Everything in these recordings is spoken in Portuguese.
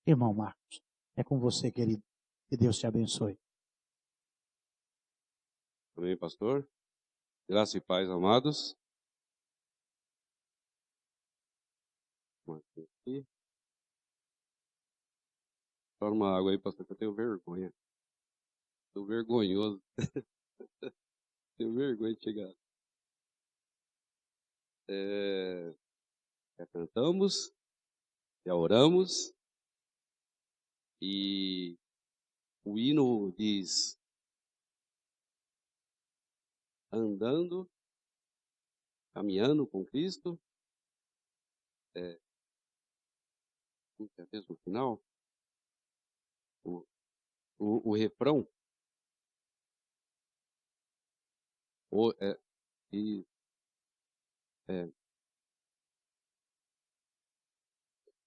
Irmão Marcos, é com você, querido. Que Deus te abençoe. Amém, pastor. Graça e paz, amados. Aqui. Toma uma água aí, pastor, que eu tenho vergonha. Estou vergonhoso. Tenho vergonha de chegar. Já cantamos, já oramos. E o hino diz: andando, caminhando com Cristo. Até mesmo no final, o refrão. E, é,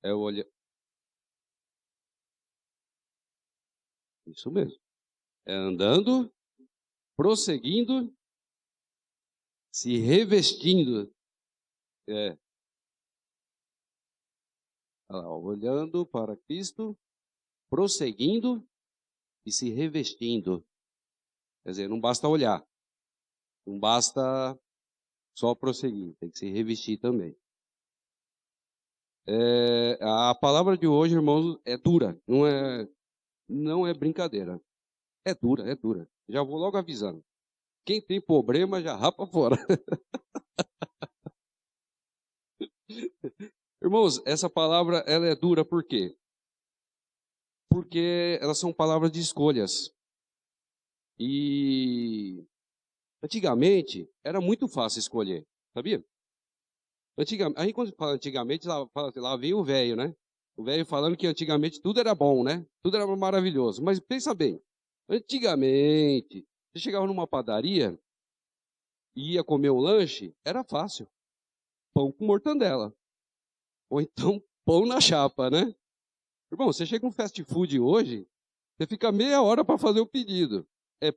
é o olhar. Isso mesmo. É andando, prosseguindo, se revestindo. Olha lá, olhando para Cristo, prosseguindo e se revestindo. Quer dizer, não basta olhar, não basta só prosseguir, tem que se revestir também. A palavra de hoje, irmãos, é dura, não é brincadeira. É dura, é dura. Já vou logo avisando. Quem tem problema já rapa fora. Irmãos, essa palavra ela é dura por quê? Porque elas são palavras de escolhas. E antigamente era muito fácil escolher, sabia? Aí quando fala antigamente, lá vem o velho, né? O velho falando que antigamente tudo era bom, né? Tudo era maravilhoso. Mas pensa bem, antigamente, você chegava numa padaria e ia comer um lanche, era fácil. Pão com mortandela. Ou então pão na chapa, né? Irmão, você chega no fast food hoje, você fica meia hora para fazer o pedido. É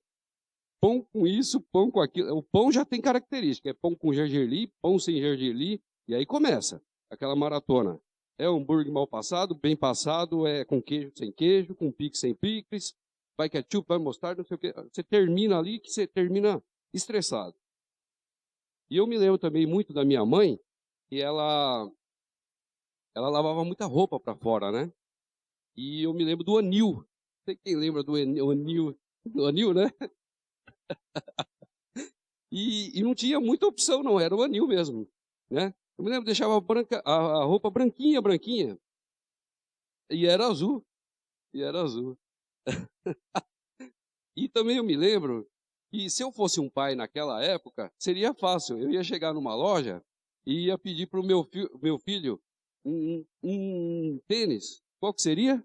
pão com isso, pão com aquilo. O pão já tem característica. É pão com gergelim, pão sem gergelim. E aí começa aquela maratona. É hambúrguer mal passado, bem passado, é com queijo sem queijo, com picles sem picles, vai ketchup, vai mostarda, não sei o quê. Você termina ali que você termina estressado. E eu me lembro também muito da minha mãe, que ela lavava muita roupa para fora, né? E eu me lembro do anil. Não sei quem lembra do anil, né? E não tinha muita opção, não. Era o anil mesmo, né? Eu me lembro, deixava a roupa branquinha, branquinha. E era azul. E era azul. E também eu me lembro que se eu fosse um pai naquela época, seria fácil. Eu ia chegar numa loja e ia pedir para o meu filho um tênis. Qual que seria?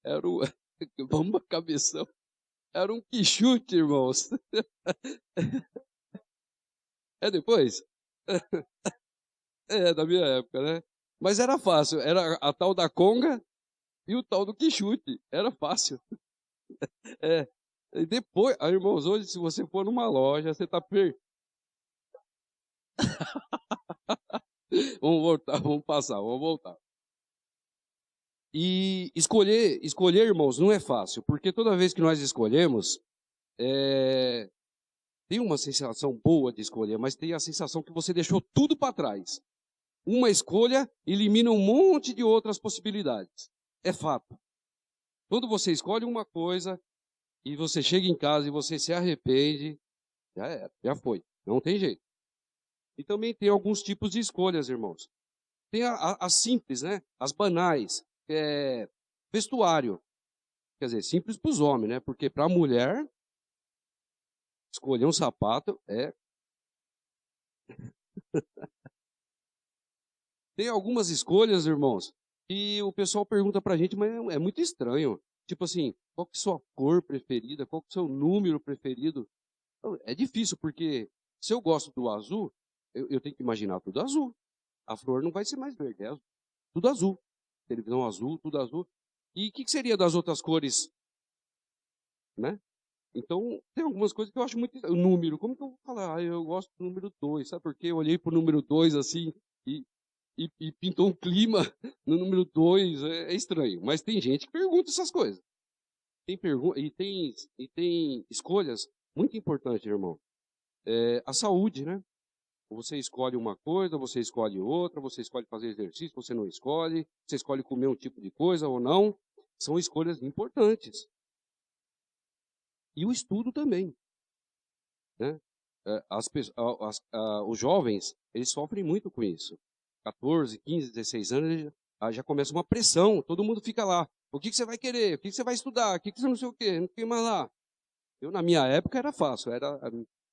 Era o... Vamos cabeção. Era um quichute, irmãos. É depois? É, da minha época, né? Mas era fácil. Era a tal da conga e o tal do quichute. Era fácil. É. E depois, irmãos, hoje, se você for numa loja, você está Vamos voltar, vamos passar, vamos voltar. E escolher, irmãos, não é fácil, porque toda vez que nós escolhemos, tem uma sensação boa de escolher, mas tem a sensação que você deixou tudo para trás. Uma escolha elimina um monte de outras possibilidades. É fato. Quando você escolhe uma coisa e você chega em casa e você se arrepende, já era, já foi. Não tem jeito. E também tem alguns tipos de escolhas, irmãos. Tem as simples, né? As banais. Vestuário. Quer dizer, simples para os homens, né? Porque para a mulher, escolher um sapato é... Tem algumas escolhas, irmãos, e o pessoal pergunta para a gente, mas é muito estranho. Tipo assim, qual que é a sua cor preferida? Qual que é o seu número preferido? É difícil, porque se eu gosto do azul, eu tenho que imaginar tudo azul. A flor não vai ser mais verde, é azul. Tudo azul. Televisão azul, tudo azul. E o que seria das outras cores, né? Então, tem algumas coisas que eu acho muito... O número, como que eu vou falar? Eu gosto do número 2, sabe por quê? Eu olhei para o número 2 assim e pintou um clima no número 2, é estranho. Mas tem gente que pergunta essas coisas. Tem escolhas muito importantes, irmão. A saúde, né? Você escolhe uma coisa, você escolhe outra, você escolhe fazer exercício, você não escolhe, você escolhe comer um tipo de coisa ou não. São escolhas importantes. E o estudo também, né? Os jovens, eles sofrem muito com isso. 14, 15, 16 anos, já começa uma pressão, todo mundo fica lá. O que você vai querer? O que você vai estudar? O que você não sei o quê? Não tem mais lá. Eu, na minha época, era fácil. Era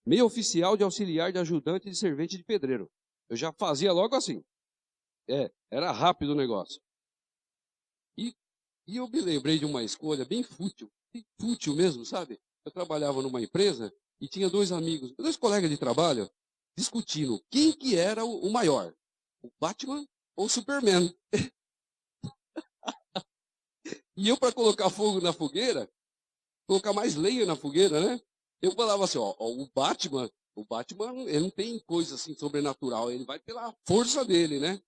meio oficial de auxiliar, de ajudante, de servente de pedreiro. Eu já fazia logo assim. Era rápido o negócio. E eu me lembrei de uma escolha bem fútil mesmo, sabe? Eu trabalhava numa empresa e tinha dois amigos, dois colegas de trabalho, discutindo quem que era o maior, o Batman ou o Superman. E eu, para colocar fogo na fogueira, colocar mais lenha na fogueira, né? Eu falava assim, o Batman, ele não tem coisa assim sobrenatural, ele vai pela força dele, né?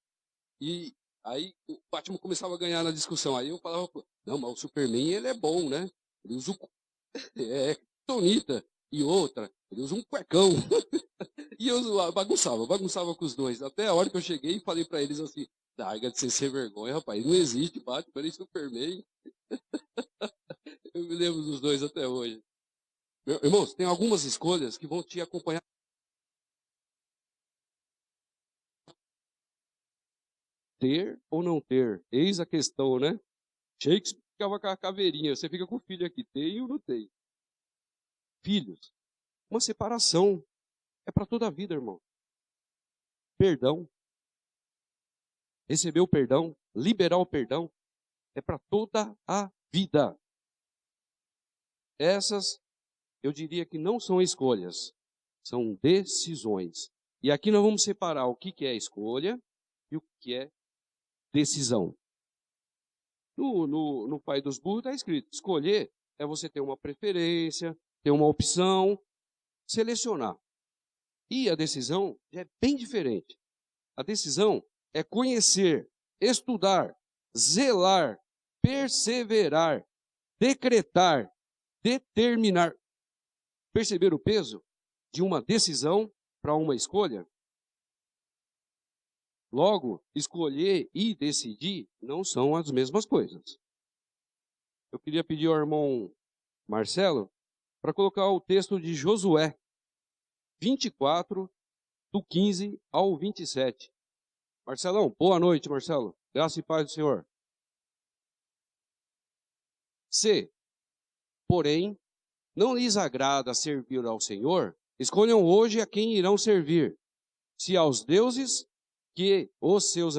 E aí o Batman começava a ganhar na discussão. Aí eu falava, não, mas o Superman, ele é bom, né? Ele usa tonita e outra, ele usa um cuecão. E eu bagunçava com os dois. Até a hora que eu cheguei e falei para eles assim, larga de ser sem vergonha, rapaz, não existe Batman nem Superman. Eu me lembro dos dois até hoje. Irmãos, tem algumas escolhas que vão te acompanhar. Ter ou não ter? Eis a questão, né? Shakespeare ficava com a caveirinha. Você fica com o filho aqui, tem ou não tem? Filhos. Uma separação. É para toda a vida, irmão. Perdão. Receber o perdão. Liberar o perdão. É para toda a vida. Essas, eu diria que não são escolhas. São decisões. E aqui nós vamos separar o que é escolha e o que é decisão. No Pai dos Burros está escrito, escolher é você ter uma preferência, ter uma opção, selecionar. E a decisão é bem diferente. A decisão é conhecer, estudar, zelar, perseverar, decretar, determinar. Perceber o peso de uma decisão para uma escolha? Logo, escolher e decidir não são as mesmas coisas. Eu queria pedir ao irmão Marcelo para colocar o texto de Josué 24, do 15 ao 27. Marcelão, boa noite, Marcelo. Graça e paz do Senhor. Se, porém, não lhes agrada servir ao Senhor, escolham hoje a quem irão servir. Se aos deuses que os seus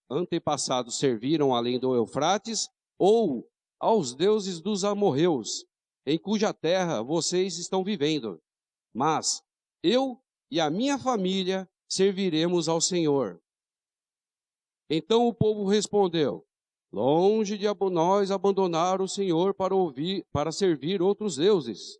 antepassados serviram além do Eufrates, ou aos deuses dos amorreus, em cuja terra vocês estão vivendo. Mas eu e a minha família serviremos ao Senhor. Então o povo respondeu, longe de nós abandonar o Senhor para servir outros deuses.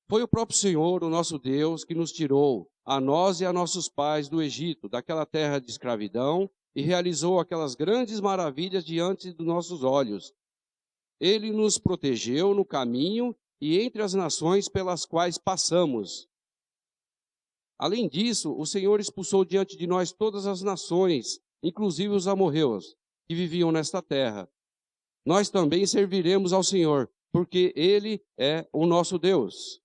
Foi o próprio Senhor, o nosso Deus, que nos tirou, a nós e a nossos pais, do Egito, daquela terra de escravidão, e realizou aquelas grandes maravilhas diante dos nossos olhos. Ele nos protegeu no caminho e entre as nações pelas quais passamos. Além disso, o Senhor expulsou diante de nós todas as nações, inclusive os amorreus, que viviam nesta terra. Nós também serviremos ao Senhor, porque Ele é o nosso Deus.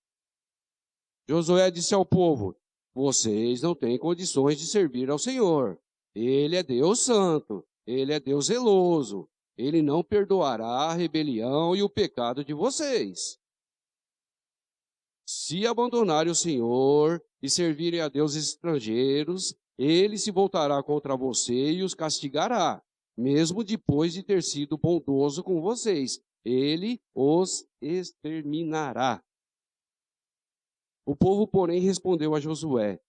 Josué disse ao povo, vocês não têm condições de servir ao Senhor. Ele é Deus santo, Ele é Deus zeloso. Ele não perdoará a rebelião e o pecado de vocês. Se abandonarem o Senhor e servirem a deuses estrangeiros, Ele se voltará contra você e os castigará, mesmo depois de ter sido bondoso com vocês. Ele os exterminará. O povo, porém, respondeu a Josué,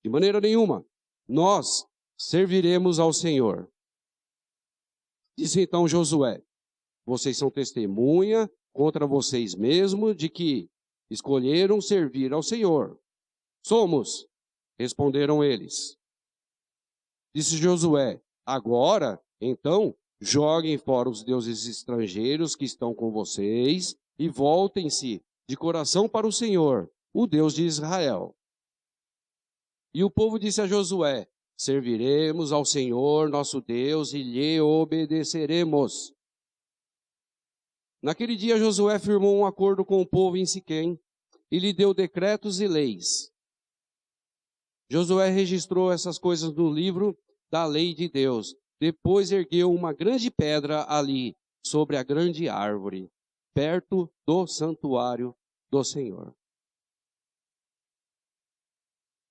de maneira nenhuma, nós serviremos ao Senhor. Disse então Josué, vocês são testemunha contra vocês mesmos de que escolheram servir ao Senhor. Somos, responderam eles. Disse Josué, agora, então, joguem fora os deuses estrangeiros que estão com vocês e voltem-se de coração para o Senhor, o Deus de Israel. E o povo disse a Josué, serviremos ao Senhor nosso Deus e lhe obedeceremos. Naquele dia Josué firmou um acordo com o povo em Siquém e lhe deu decretos e leis. Josué registrou essas coisas no livro da lei de Deus. Depois ergueu uma grande pedra ali, sobre a grande árvore, perto do santuário do Senhor.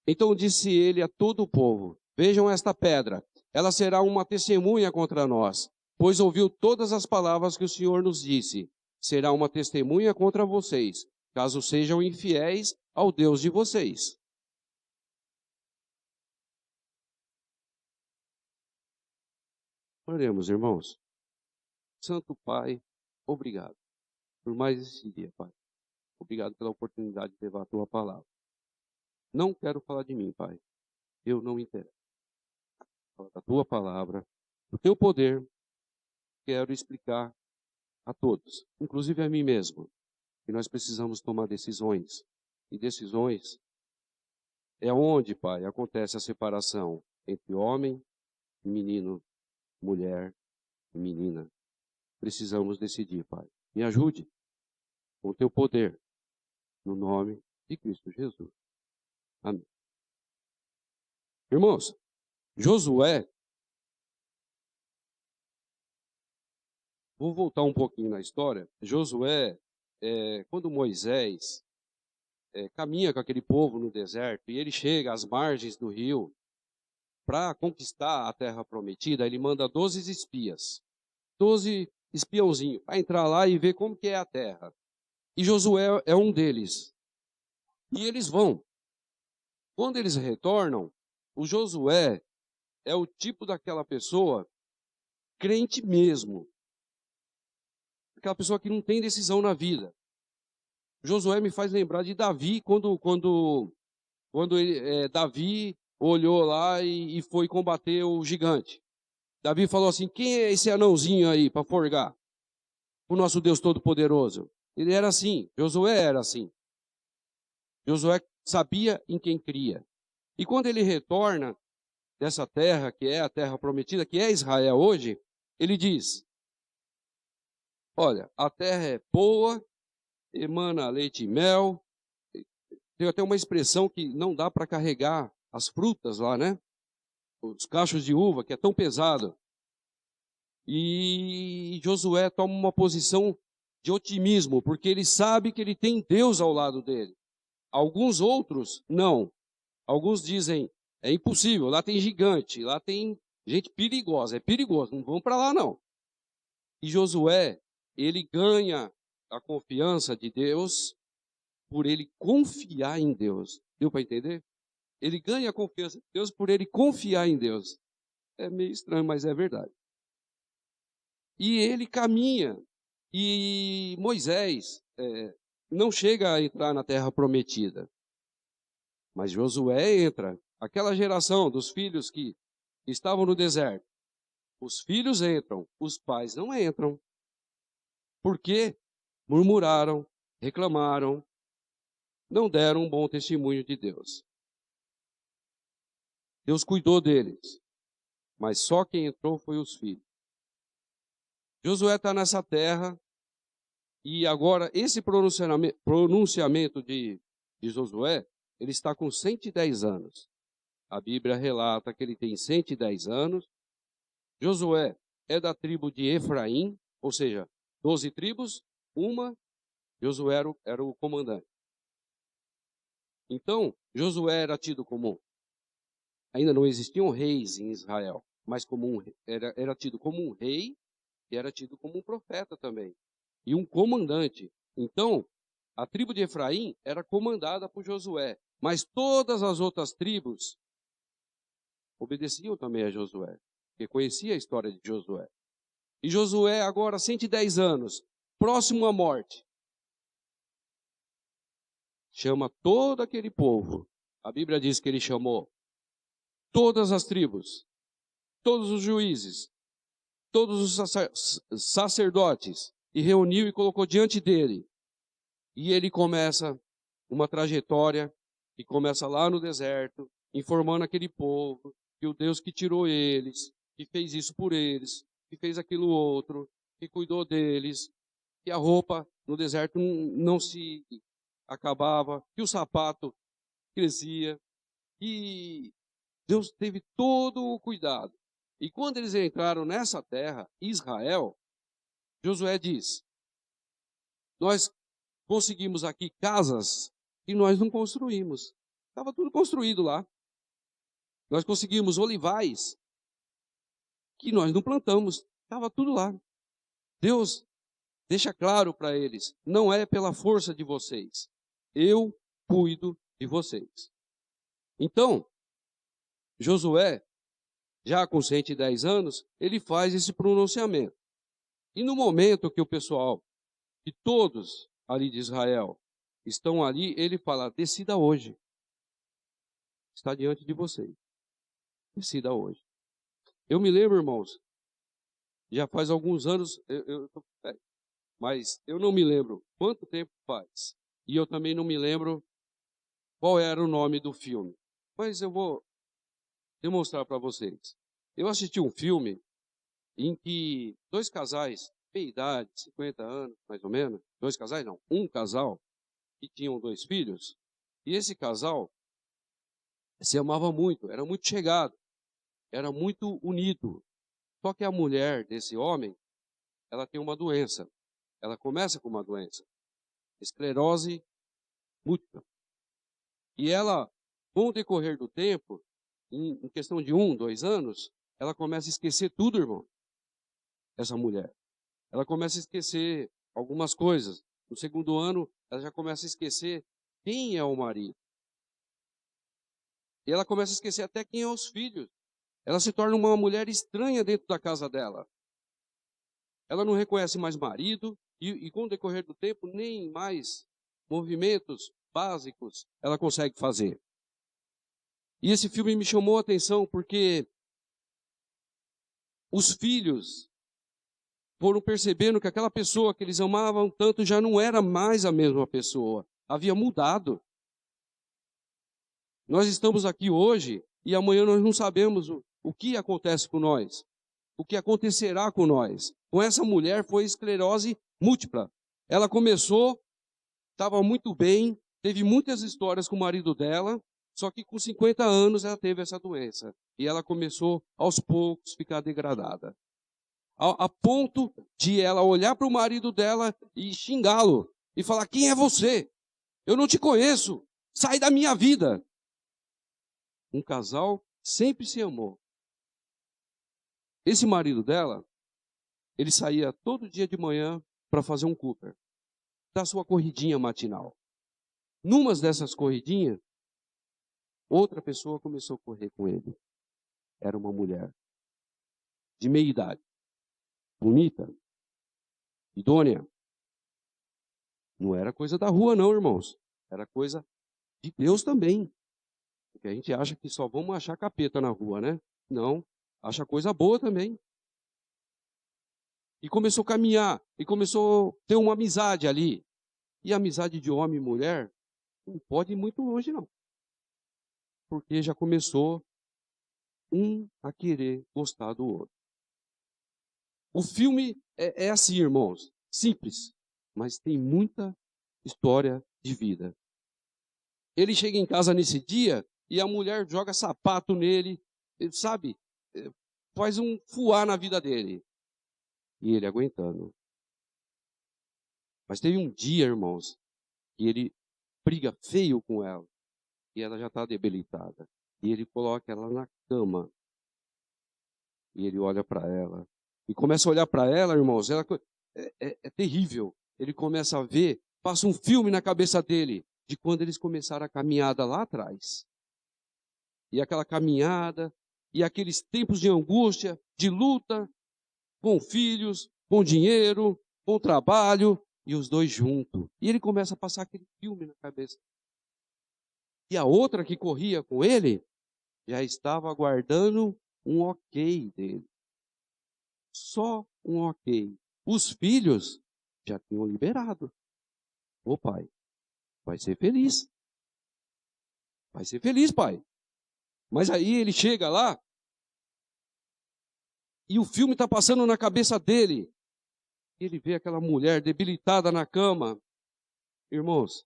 Então disse ele a todo o povo, vejam esta pedra, ela será uma testemunha contra nós, pois ouviu todas as palavras que o Senhor nos disse. Será uma testemunha contra vocês, caso sejam infiéis ao Deus de vocês. Oremos, irmãos. Santo Pai, obrigado por mais esse dia, Pai. Obrigado pela oportunidade de levar a Tua palavra. Não quero falar de mim, Pai. Eu não me interesso. Fala da Tua palavra, do Teu poder. Quero explicar a todos, inclusive a mim mesmo, que nós precisamos tomar decisões. E decisões é onde, Pai, acontece a separação entre homem e menino, mulher e menina. Precisamos decidir, Pai. Me ajude com o Teu poder, no nome de Cristo Jesus. Amém. Irmãos, Josué, vou voltar um pouquinho na história. Josué, quando Moisés caminha com aquele povo no deserto e ele chega às margens do rio para conquistar a terra prometida, ele manda 12 espias, 12 espiãozinhos, para entrar lá e ver como que é a terra. E Josué é um deles. E eles vão. Quando eles retornam, o Josué é o tipo daquela pessoa crente mesmo. Aquela pessoa que não tem decisão na vida. Josué me faz lembrar de Davi, quando Davi olhou lá e foi combater o gigante. Davi falou assim, quem é esse anãozinho aí para forgar? O nosso Deus Todo-Poderoso. Ele era assim, Josué era assim. Josué sabia em quem cria. E quando ele retorna dessa terra, que é a terra prometida, que é Israel hoje, ele diz, olha, a terra é boa, emana leite e mel. Tem até uma expressão que não dá para carregar as frutas lá, né? Os cachos de uva, que é tão pesado. E Josué toma uma posição de otimismo, porque ele sabe que ele tem Deus ao lado dele. Alguns outros, não. Alguns dizem, é impossível, lá tem gigante, lá tem gente perigosa, é perigoso, não vão para lá não. E Josué, ele ganha a confiança de Deus por ele confiar em Deus. Deu para entender? Ele ganha a confiança de Deus por ele confiar em Deus. É meio estranho, mas é verdade. E ele caminha. E Moisés não chega a entrar na terra prometida. Mas Josué entra. Aquela geração dos filhos que estavam no deserto. Os filhos entram, os pais não entram. Porque murmuraram, reclamaram, não deram um bom testemunho de Deus. Deus cuidou deles, mas só quem entrou foi os filhos. Josué está nessa terra, e agora esse pronunciamento de Josué, ele está com 110 anos. A Bíblia relata que ele tem 110 anos. Josué é da tribo de Efraim, ou seja, 12 tribos, Josué era o comandante. Então, Josué era tido como, ainda não existiam reis em Israel, mas era tido como um rei e era tido como um profeta também, e um comandante. Então, a tribo de Efraim era comandada por Josué, mas todas as outras tribos obedeciam também a Josué, porque conhecia a história de Josué. E Josué, agora, 110 anos, próximo à morte, chama todo aquele povo. A Bíblia diz que ele chamou todas as tribos, todos os juízes, todos os sacerdotes, e reuniu e colocou diante dele. E ele começa uma trajetória que começa lá no deserto, informando aquele povo que o Deus que tirou eles, que fez isso por eles, que fez aquilo outro, que cuidou deles, que a roupa no deserto não se acabava, que o sapato crescia, e Deus teve todo o cuidado. E quando eles entraram nessa terra, Israel, Josué diz: nós conseguimos aqui casas que nós não construímos. Estava tudo construído lá. Nós conseguimos olivais que nós não plantamos. Estava tudo lá. Deus deixa claro para eles: não é pela força de vocês. Eu cuido de vocês. Então, Josué, já com 110 anos, ele faz esse pronunciamento. E no momento que o pessoal, que todos ali de Israel estão ali, ele fala: decida hoje. Está diante de vocês. Decida hoje. Eu me lembro, irmãos, já faz alguns anos, mas eu não me lembro quanto tempo faz. E eu também não me lembro qual era o nome do filme. Mas eu vou demonstrar para vocês. Eu assisti um filme em que dois casais, meia idade, 50 anos, mais ou menos, dois casais não, um casal, que tinham 2 filhos, e esse casal se amava muito, era muito chegado, era muito unido. Só que a mulher desse homem, ela tem uma doença. Ela começa com uma doença, esclerose múltipla. E ela, com o decorrer do tempo, em questão de 1, 2 anos, ela começa a esquecer tudo, irmão. Essa mulher. Ela começa a esquecer algumas coisas. No segundo ano, ela já começa a esquecer quem é o marido. E ela começa a esquecer até quem é os filhos. Ela se torna uma mulher estranha dentro da casa dela. Ela não reconhece mais marido e com o decorrer do tempo, nem mais movimentos básicos ela consegue fazer. E esse filme me chamou a atenção porque os filhos foram percebendo que aquela pessoa que eles amavam tanto já não era mais a mesma pessoa. Havia mudado. Nós estamos aqui hoje e amanhã nós não sabemos o que acontece com nós. O que acontecerá com nós. Com essa mulher foi esclerose múltipla. Ela começou, estava muito bem, teve muitas histórias com o marido dela, só que com 50 anos ela teve essa doença. E ela começou, aos poucos, a ficar degradada. A ponto de ela olhar para o marido dela e xingá-lo. E falar: quem é você? Eu não te conheço. Sai da minha vida. Um casal sempre se amou. Esse marido dela, ele saía todo dia de manhã para fazer um Cooper, dar sua corridinha matinal. Numas dessas corridinhas, outra pessoa começou a correr com ele. Era uma mulher de meia idade, bonita, idônea. Não era coisa da rua não, irmãos. Era coisa de Deus também. Porque a gente acha que só vamos achar capeta na rua, né? Não, acha coisa boa também. E começou a caminhar, e começou a ter uma amizade ali. E a amizade de homem e mulher não pode ir muito longe, não. Porque já começou um a querer gostar do outro. O filme é assim, irmãos, simples, mas tem muita história de vida. Ele chega em casa nesse dia e a mulher joga sapato nele, sabe? Faz um fuá na vida dele. E ele aguentando. Mas teve um dia, irmãos, que ele briga feio com ela. E ela já está debilitada. E ele coloca ela na cama. E ele olha para ela. E começa a olhar para ela, irmãos. Ela é terrível. Ele começa a ver, passa um filme na cabeça dele, de quando eles começaram a caminhada lá atrás. E aquela caminhada, e aqueles tempos de angústia, de luta, com filhos, com dinheiro, bom trabalho, e os dois juntos. E ele começa a passar aquele filme na cabeça. E a outra que corria com ele, já estava aguardando um ok dele. Só um ok. Os filhos já tinham liberado. Ô pai, vai ser feliz. Vai ser feliz, pai. Mas aí ele chega lá, e o filme está passando na cabeça dele. Ele vê aquela mulher debilitada na cama. Irmãos,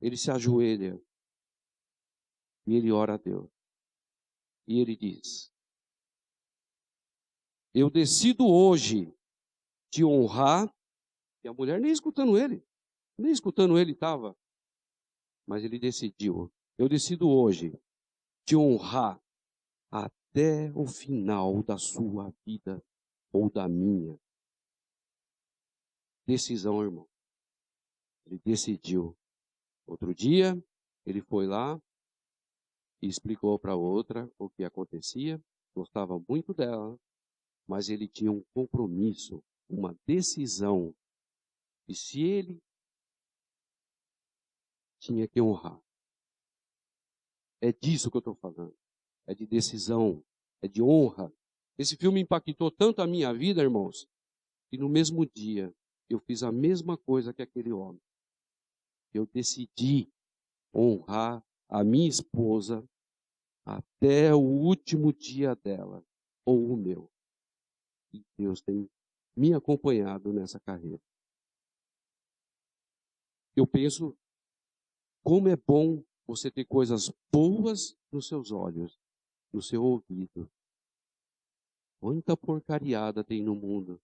ele se ajoelha e ele ora a Deus. E ele diz: eu decido hoje te honrar. E a mulher nem escutando ele estava. Mas ele decidiu: eu decido hoje te honrar até o final da sua vida ou da minha. Decisão, irmão. Ele decidiu. Outro dia, ele foi lá e explicou para outra o que acontecia. Gostava muito dela, mas ele tinha um compromisso, uma decisão. E se ele tinha que honrar. É disso que eu estou falando. É de decisão, é de honra. Esse filme impactou tanto a minha vida, irmãos, que no mesmo dia eu fiz a mesma coisa que aquele homem. Eu decidi honrar a minha esposa até o último dia dela, ou o meu. E Deus tem me acompanhado nessa carreira. Eu penso como é bom você ter coisas boas nos seus olhos, no seu ouvido. Quanta porcariada tem no mundo.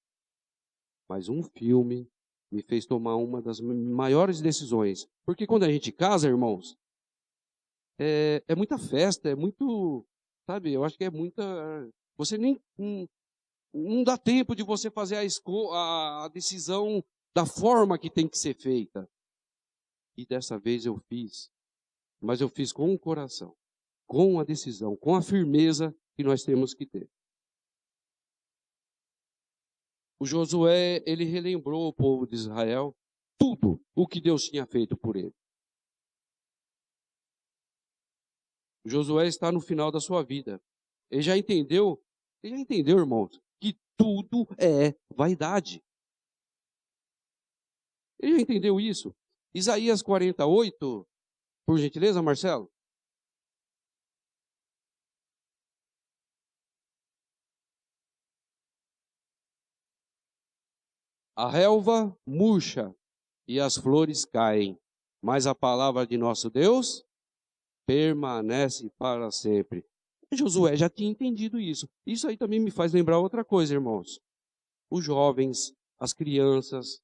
Mas um filme me fez tomar uma das maiores decisões. Porque quando a gente casa, irmãos, é muita festa, é muito, sabe, eu acho que é muita... Você nem... Não dá tempo de você fazer a decisão da forma que tem que ser feita. E dessa vez eu fiz. Mas eu fiz com o coração, com a decisão, com a firmeza que nós temos que ter. O Josué, ele relembrou o povo de Israel tudo o que Deus tinha feito por ele. O Josué está no final da sua vida. Ele já entendeu, irmãos, que tudo é vaidade. Ele já entendeu isso. Isaías 48, por gentileza, Marcelo. A relva murcha e as flores caem, mas a palavra de nosso Deus permanece para sempre. Josué já tinha entendido isso. Isso aí também me faz lembrar outra coisa, irmãos. Os jovens, as crianças,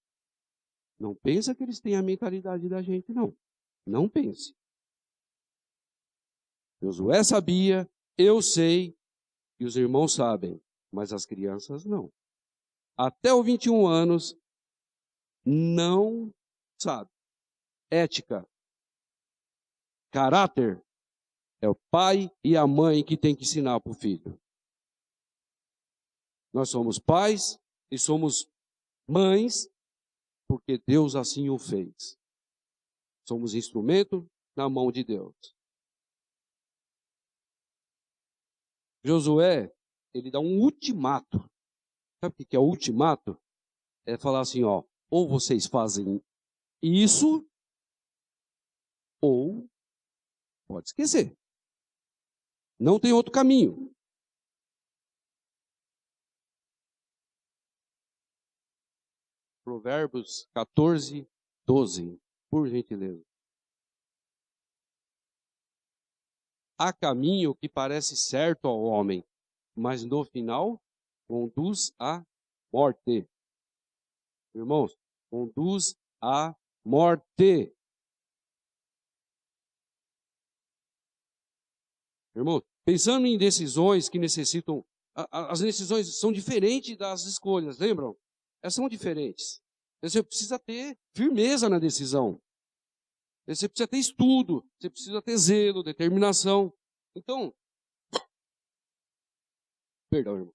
não pensa que eles têm a mentalidade da gente, não. Não pense. Josué sabia, eu sei, e os irmãos sabem, mas as crianças não. Até os 21 anos, não sabe. Ética, caráter, é o pai e a mãe que tem que ensinar para o filho. Nós somos pais e somos mães porque Deus assim o fez. Somos instrumento na mão de Deus. Josué, ele dá um ultimato. Sabe o que é o ultimato? É falar assim, ó, ou vocês fazem isso, ou pode esquecer. Não tem outro caminho. Provérbios 14, 12, por gentileza. Há caminho que parece certo ao homem, mas no final conduz à morte. Irmãos, conduz à morte. Irmão, pensando em decisões que necessitam... As decisões são diferentes das escolhas, lembram? Elas são diferentes. Você precisa ter firmeza na decisão. Você precisa ter estudo. Você precisa ter zelo, determinação. Então, perdão, irmão.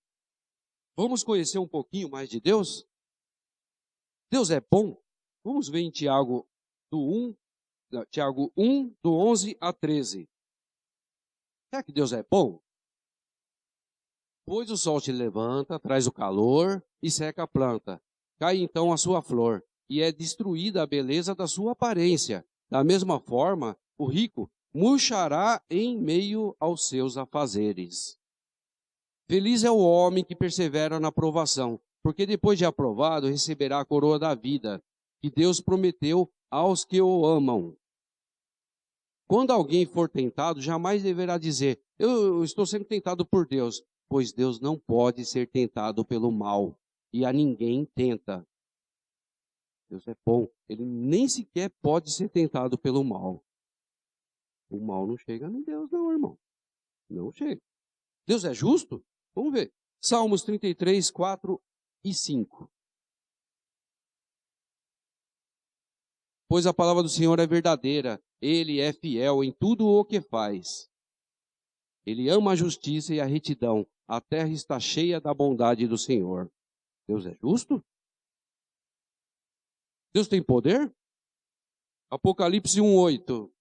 Vamos conhecer um pouquinho mais de Deus? Deus é bom? Vamos ver em Tiago, Tiago 1, do 11 a 13. Será que Deus é bom? Pois o sol se levanta, traz o calor e seca a planta. Cai então a sua flor, e é destruída a beleza da sua aparência. Da mesma forma, o rico murchará em meio aos seus afazeres. Feliz é o homem que persevera na provação, porque depois de aprovado receberá a coroa da vida, que Deus prometeu aos que o amam. Quando alguém for tentado, jamais deverá dizer, eu estou sendo tentado por Deus, pois Deus não pode ser tentado pelo mal, e a ninguém tenta. Deus é bom, ele nem sequer pode ser tentado pelo mal. O mal não chega em Deus não, irmão. Não chega. Deus é justo? Vamos ver. Salmos 33, 4 e 5. Pois a palavra do Senhor é verdadeira, ele é fiel em tudo o que faz. Ele ama a justiça e a retidão. A terra está cheia da bondade do Senhor. Deus é justo? Deus tem poder? Apocalipse 1:8.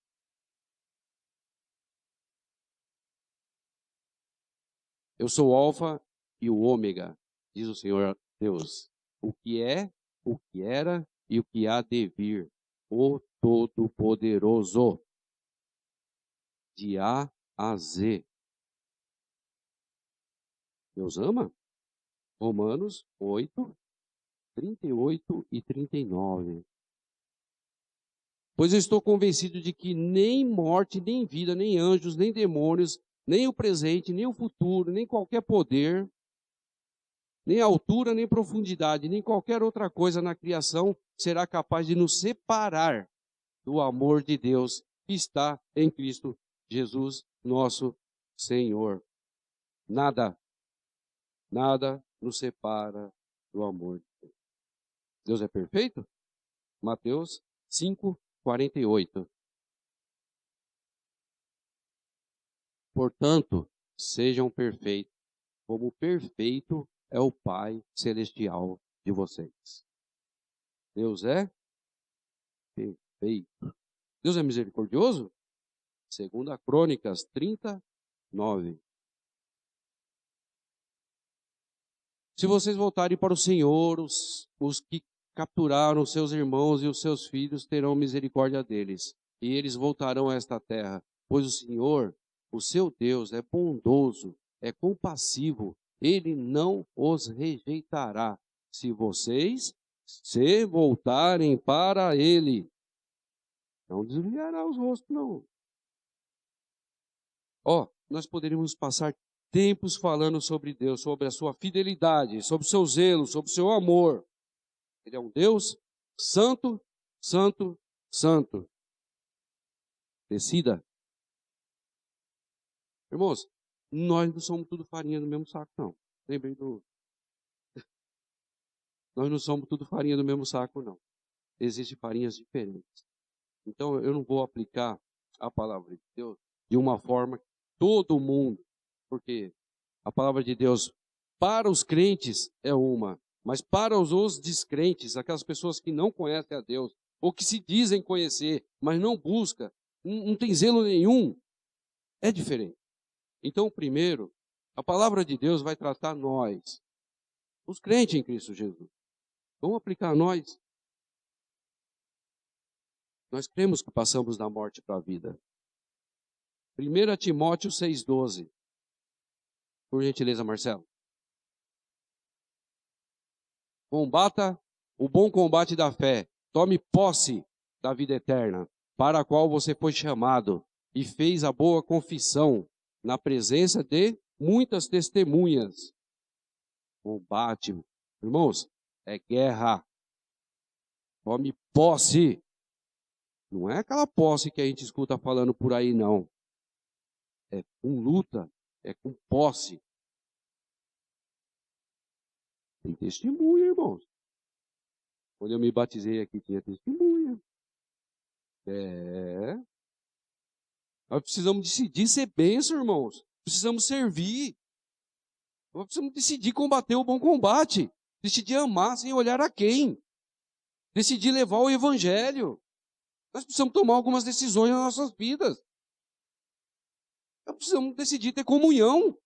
Eu sou o Alfa e o Ômega, diz o Senhor Deus. O que é, o que era e o que há de vir. O Todo-Poderoso. De A a Z. Deus ama? Romanos 8, 38 e 39. Pois eu estou convencido de que nem morte, nem vida, nem anjos, nem demônios, nem o presente, nem o futuro, nem qualquer poder, nem altura, nem profundidade, nem qualquer outra coisa na criação será capaz de nos separar do amor de Deus que está em Cristo Jesus, nosso Senhor. Nada, nada nos separa do amor de Deus. Deus é perfeito? Mateus 5, 48. Portanto, sejam perfeitos, como perfeito é o Pai Celestial de vocês. Deus é perfeito. Deus é misericordioso? Segunda Crônicas 39. Se vocês voltarem para o Senhor, os que capturaram seus irmãos e os seus filhos terão misericórdia deles, e eles voltarão a esta terra, pois o Senhor, o seu Deus, é bondoso, é compassivo, ele não os rejeitará, se vocês se voltarem para ele. Não desviará os rostos, não. Nós poderíamos passar tempos falando sobre Deus, sobre a sua fidelidade, sobre o seu zelo, sobre o seu amor. Ele é um Deus santo, santo, santo. Decida. Irmãos, nós não somos tudo farinha do mesmo saco, não. Lembrei do... Nós não somos tudo farinha do mesmo saco, não. Existem farinhas diferentes. Então, eu não vou aplicar a palavra de Deus de uma forma que todo mundo, porque a palavra de Deus para os crentes é uma, mas para os descrentes, aquelas pessoas que não conhecem a Deus, ou que se dizem conhecer, mas não buscam, não tem zelo nenhum, é diferente. Então, primeiro, a palavra de Deus vai tratar nós, os crentes em Cristo Jesus. Vamos aplicar a nós. Nós cremos que passamos da morte para a vida. 1 Timóteo 6,12. Por gentileza, Marcelo. Combata o bom combate da fé. Tome posse da vida eterna, para a qual você foi chamado e fez a boa confissão na presença de muitas testemunhas. Combate, irmãos, é guerra. Tome posse. Não é aquela posse que a gente escuta falando por aí, não. É com luta, é com posse. Tem testemunha, irmãos. Quando eu me batizei aqui, tinha testemunha. Nós precisamos decidir ser bênção, irmãos. Precisamos servir. Nós precisamos decidir combater o bom combate. Decidir amar sem olhar a quem. Decidir levar o evangelho. Nós precisamos tomar algumas decisões nas nossas vidas. Nós precisamos decidir ter comunhão.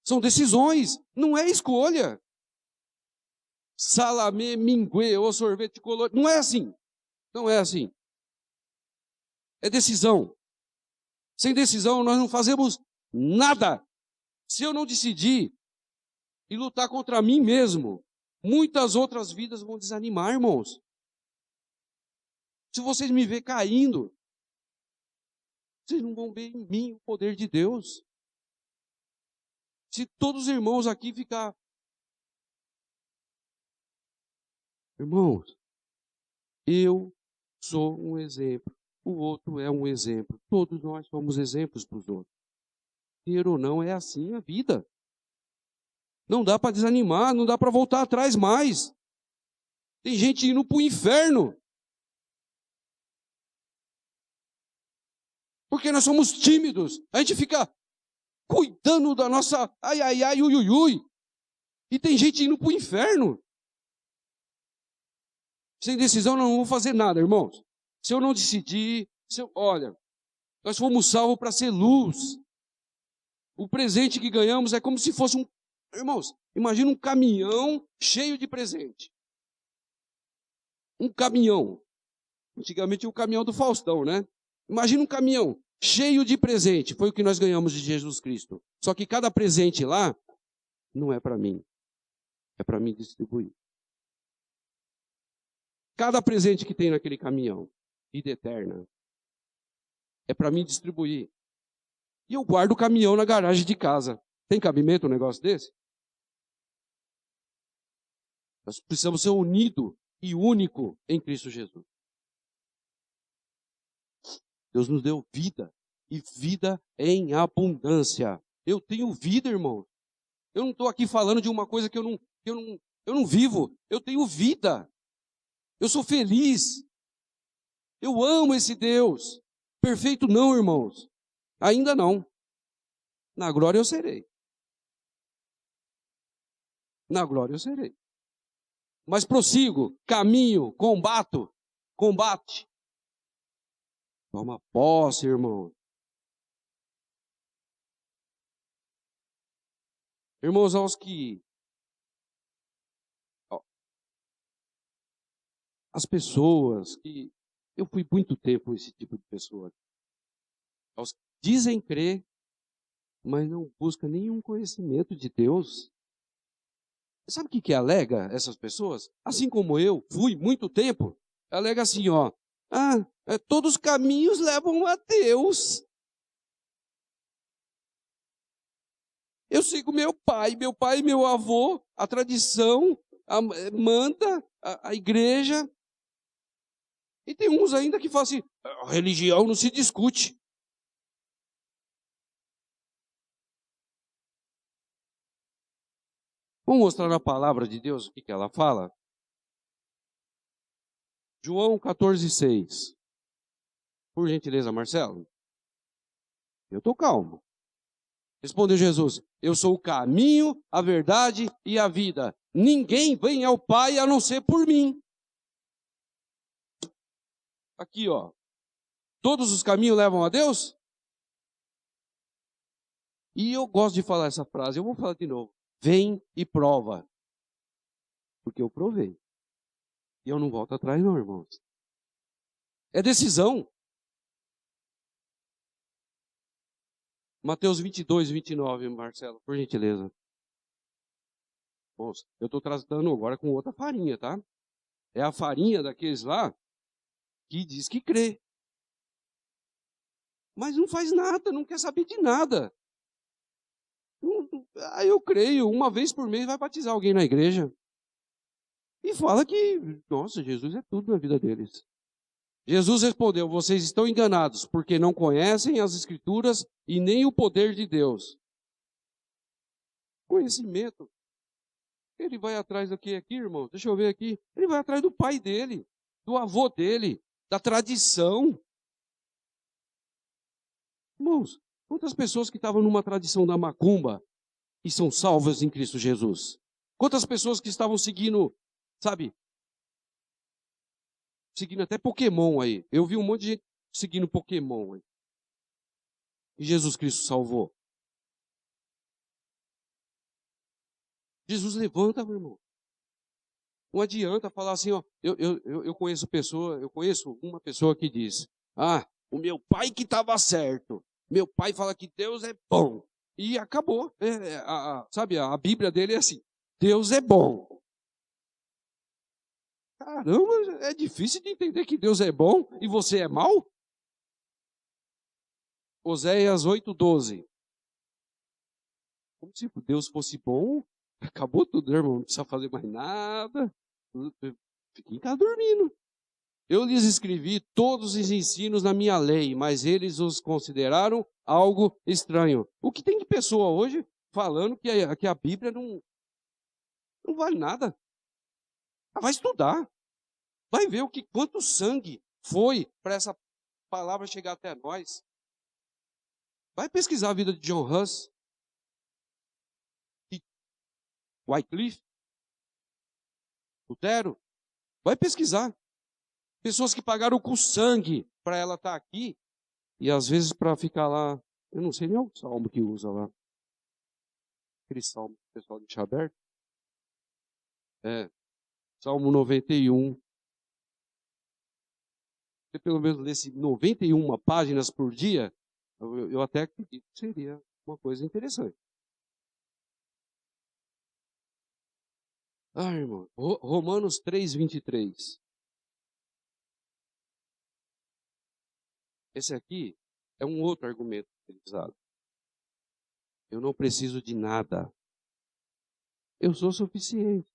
São decisões, não é escolha. Salamê, minguê ou sorvete colorido. Não é assim. Não é assim. É decisão. Sem decisão nós não fazemos nada. Se eu não decidir e lutar contra mim mesmo, muitas outras vidas vão desanimar, irmãos. Se vocês me verem caindo, vocês não vão ver em mim o poder de Deus. Se todos os irmãos aqui ficar... Irmãos, eu sou um exemplo, o outro é um exemplo. Todos nós somos exemplos para os outros. Queira ou não, é assim a vida. Não dá para desanimar, não dá para voltar atrás mais. Tem gente indo para o inferno. Porque nós somos tímidos. A gente fica cuidando da nossa ai, ai, ai, ui, ui, ui. E tem gente indo para o inferno. Sem decisão não vou fazer nada, irmãos. Se eu não decidir, olha, nós fomos salvos para ser luz. O presente que ganhamos é como se fosse um... Irmãos, imagina um caminhão cheio de presente. Um caminhão. Antigamente o caminhão do Faustão, né? Imagina um caminhão cheio de presente. Foi o que nós ganhamos de Jesus Cristo. Só que cada presente lá não é para mim. É para mim distribuir. Cada presente que tem naquele caminhão, vida eterna, é para mim distribuir. E eu guardo o caminhão na garagem de casa. Tem cabimento um negócio desse? Nós precisamos ser unidos e único em Cristo Jesus. Deus nos deu vida, e vida em abundância. Eu tenho vida, irmão. Eu não estou aqui falando de uma coisa que eu não vivo. Eu tenho vida. Eu sou feliz. Eu amo esse Deus. Perfeito não, irmãos. Ainda não. Na glória eu serei. Na glória eu serei. Mas prossigo, caminho, combate. Toma posse, irmão. Irmãos, aos que... As pessoas que... Eu fui muito tempo esse tipo de pessoa. Aos que dizem crer, mas não buscam nenhum conhecimento de Deus. Sabe o que alega essas pessoas? Assim como eu fui muito tempo, alega assim, ó. Todos os caminhos levam a Deus. Eu sigo meu pai e meu avô, a tradição, manda, a igreja. E tem uns ainda que falam assim, a religião não se discute. Vamos mostrar na palavra de Deus o que ela fala? João 14,6. Por gentileza, Marcelo. Eu estou calmo. Respondeu Jesus, eu sou o caminho, a verdade e a vida. Ninguém vem ao Pai a não ser por mim. Aqui, ó. Todos os caminhos levam a Deus? E eu gosto de falar essa frase, eu vou falar de novo. Vem e prova. Porque eu provei. E eu não volto atrás não, irmãos. É decisão. Mateus 22, 29, Marcelo, por gentileza. Moça, eu estou tratando agora com outra farinha, tá? É a farinha daqueles lá que diz que crê. Mas não faz nada, não quer saber de nada. Eu creio, uma vez por mês vai batizar alguém na igreja. E fala que, nossa, Jesus é tudo na vida deles. Jesus respondeu, vocês estão enganados, porque não conhecem as Escrituras e nem o poder de Deus. Conhecimento. Ele vai atrás do que aqui, irmão? Deixa eu ver aqui. Ele vai atrás do pai dele, do avô dele, da tradição. Irmãos, quantas pessoas que estavam numa tradição da macumba e são salvas em Cristo Jesus? Quantas pessoas que estavam seguindo, sabe, seguindo até Pokémon aí. Eu vi um monte de gente seguindo Pokémon aí. E Jesus Cristo salvou. Jesus levanta, meu irmão. Não adianta falar assim, ó, eu conheço uma pessoa que diz, o meu pai que estava certo. Meu pai fala que Deus é bom. E acabou. Sabe, a Bíblia dele é assim, Deus é bom. Caramba, é difícil de entender que Deus é bom e você é mau? Oséias 8:12. Como se Deus fosse bom, acabou tudo, né, irmão? Não precisa fazer mais nada. Fiquem cá dormindo. Eu lhes escrevi todos os ensinos na minha lei, mas eles os consideraram algo estranho. O que tem de pessoa hoje falando que a Bíblia não vale nada? Vai estudar. Vai ver quanto sangue foi para essa palavra chegar até nós. Vai pesquisar a vida de John Huss, de Wycliffe, Lutero. Vai pesquisar. Pessoas que pagaram com sangue para ela estar aqui. E às vezes para ficar lá, eu não sei nem o salmo que usa lá. Aquele salmo que o pessoal deixa aberto. Salmo 91. Se pelo menos lesse 91 páginas por dia, eu até acredito que seria uma coisa interessante. Irmão, Romanos 3:23. Esse aqui é um outro argumento utilizado. Eu não preciso de nada. Eu sou suficiente.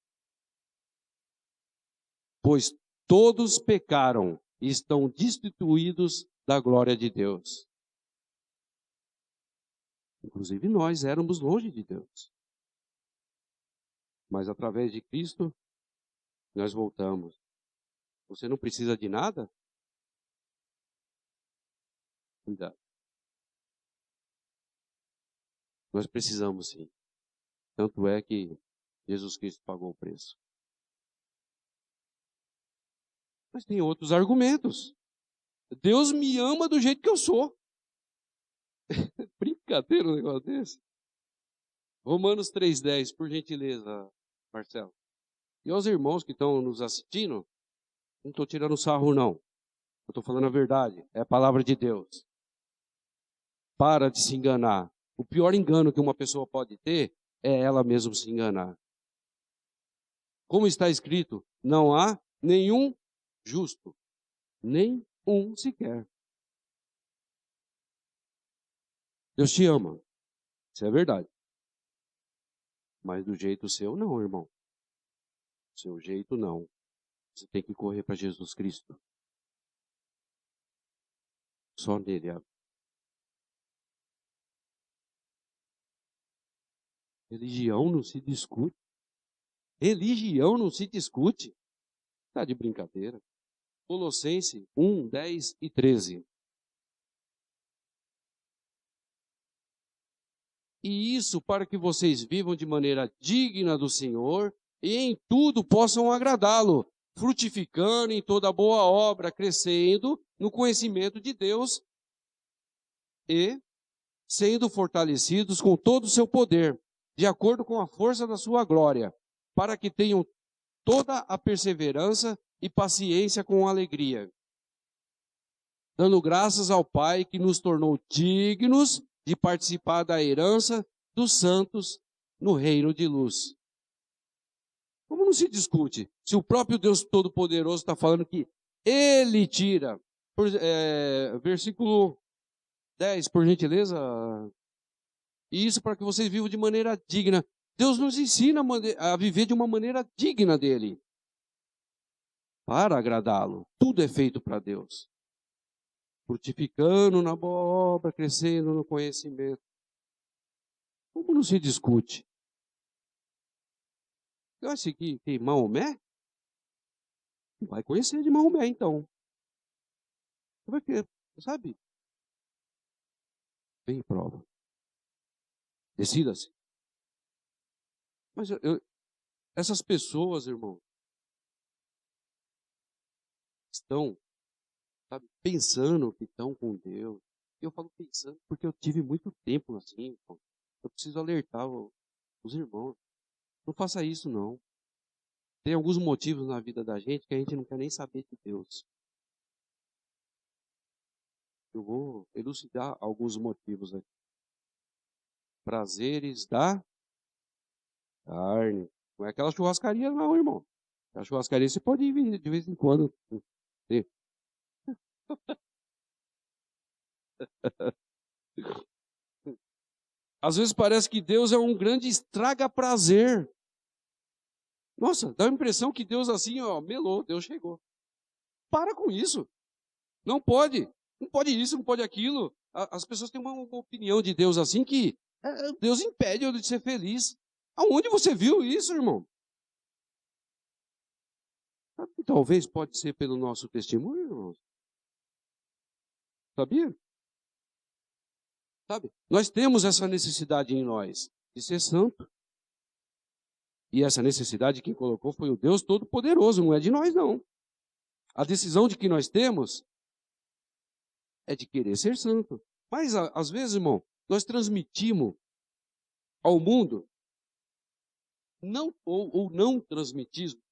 Pois todos pecaram e estão destituídos da glória de Deus. Inclusive nós éramos longe de Deus. Mas através de Cristo, nós voltamos. Você não precisa de nada? Cuidado. Nós precisamos sim. Tanto é que Jesus Cristo pagou o preço. Mas tem outros argumentos. Deus me ama do jeito que eu sou. Brincadeira um negócio desse. Romanos 3:10, por gentileza, Marcelo. E aos irmãos que estão nos assistindo, não estou tirando sarro não. Eu estou falando a verdade. É a palavra de Deus. Para de se enganar. O pior engano que uma pessoa pode ter é ela mesma se enganar. Como está escrito, não há nenhum justo, nem um sequer. Deus te ama. Isso é verdade. Mas do jeito seu, não, irmão. Do seu jeito, não. Você tem que correr para Jesus Cristo. Só nele. Religião não se discute. Religião não se discute. Está de brincadeira. Colossenses 1:10-13. E isso para que vocês vivam de maneira digna do Senhor e em tudo possam agradá-lo, frutificando em toda boa obra, crescendo no conhecimento de Deus e sendo fortalecidos com todo o seu poder, de acordo com a força da sua glória, para que tenham toda a perseverança e paciência com alegria, dando graças ao Pai que nos tornou dignos de participar da herança dos santos no reino de luz. Como não se discute? Se o próprio Deus Todo-Poderoso está falando que Ele tira. Versículo 10, por gentileza. E isso para que vocês vivam de maneira digna. Deus nos ensina a viver de uma maneira digna dEle. Para agradá-lo. Tudo é feito para Deus. Frutificando na boa obra, crescendo no conhecimento. Como não se discute? Eu acho que Maomé vai conhecer de Maomé, então. Vai ver, sabe? Vem prova. Decida-se. Mas essas pessoas, irmão, estão, sabe, pensando que estão com Deus. Eu falo pensando porque eu tive muito tempo assim, irmão. Eu preciso alertar os irmãos. Não faça isso, não. Tem alguns motivos na vida da gente que a gente não quer nem saber de Deus. Eu vou elucidar alguns motivos aqui. Prazeres da carne. Não é aquela churrascaria, não, irmão. A churrascaria você pode ir de vez em quando. Às vezes parece que Deus é um grande estraga-prazer. Nossa, dá a impressão que Deus assim, ó, melou, Deus chegou. Para com isso. Não pode. Não pode isso, não pode aquilo. As pessoas têm uma opinião de Deus assim que Deus impede eu de ser feliz. Aonde você viu isso, irmão? Talvez pode ser pelo nosso testemunho, irmãos. Sabia? Sabe? Nós temos essa necessidade em nós de ser santo. E essa necessidade quem colocou foi o Deus Todo-Poderoso, não é de nós, não. A decisão de que nós temos é de querer ser santo. Mas, às vezes, irmão, nós transmitimos ao mundo, não, ou não transmitismo,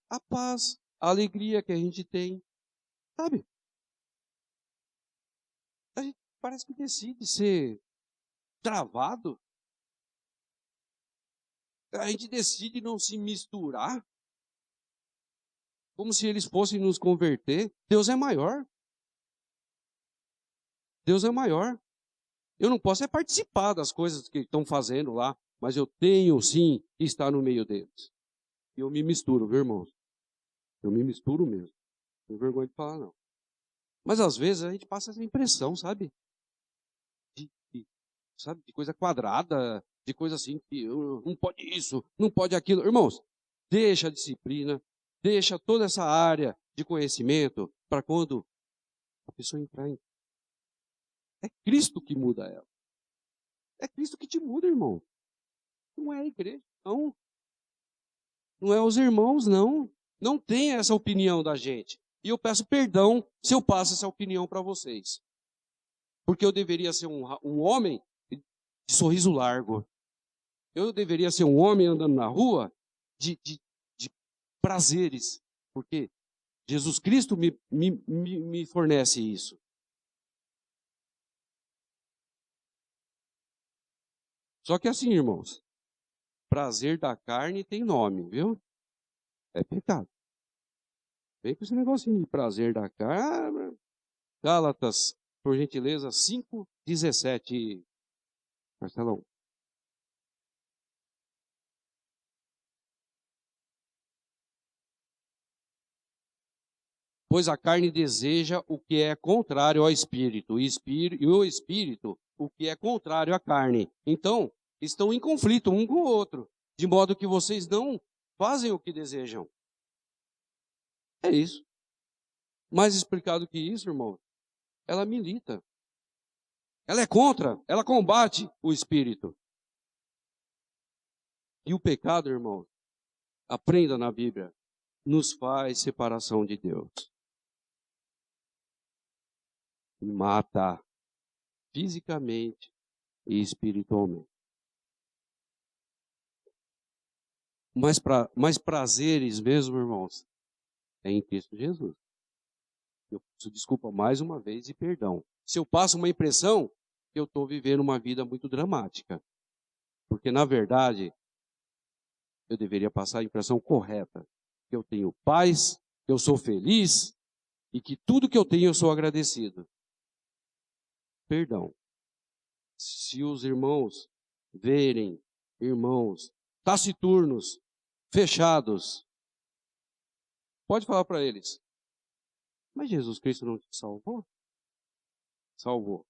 a paz, a alegria que a gente tem, sabe? A gente parece que decide ser travado. A gente decide não se misturar, como se eles fossem nos converter. Deus é maior. Deus é maior. Eu não posso participar das coisas que estão fazendo lá, mas eu tenho sim que estar no meio deles. E eu me misturo, viu, irmãos? Eu me misturo mesmo. Não tenho vergonha de falar, não. Mas às vezes a gente passa essa impressão, sabe? Sabe? De coisa quadrada, de coisa assim, que não pode isso, não pode aquilo. Irmãos, deixa a disciplina, deixa toda essa área de conhecimento para quando a pessoa entrar em. É Cristo que muda ela. É Cristo que te muda, irmão. Não é a igreja, não. Não é os irmãos, não. Não tem essa opinião da gente. E eu peço perdão se eu passo essa opinião para vocês. Porque eu deveria ser um homem de sorriso largo. Eu deveria ser um homem andando na rua de prazeres. Porque Jesus Cristo me fornece isso. Só que assim, irmãos, prazer da carne tem nome, viu? É pecado. Vem com esse negocinho de prazer da carne. Gálatas, por gentileza, 5:17. Marcelão. Pois a carne deseja o que é contrário ao espírito, e o espírito o que é contrário à carne. Então, estão em conflito um com o outro, de modo que vocês não fazem o que desejam. É isso. Mais explicado que isso, irmão, ela milita. Ela é contra, ela combate o espírito. E o pecado, irmão, aprenda na Bíblia, nos faz separação de Deus. E mata fisicamente e espiritualmente. Mas prazeres mesmo, irmãos, é em Cristo Jesus. Eu peço desculpa mais uma vez e perdão. Se eu passo uma impressão, eu estou vivendo uma vida muito dramática. Porque, na verdade, eu deveria passar a impressão correta. Que eu tenho paz, que eu sou feliz e que tudo que eu tenho eu sou agradecido. Perdão. Se os irmãos verem irmãos taciturnos, fechados, pode falar para eles. Mas Jesus Cristo não te salvou? Salvou.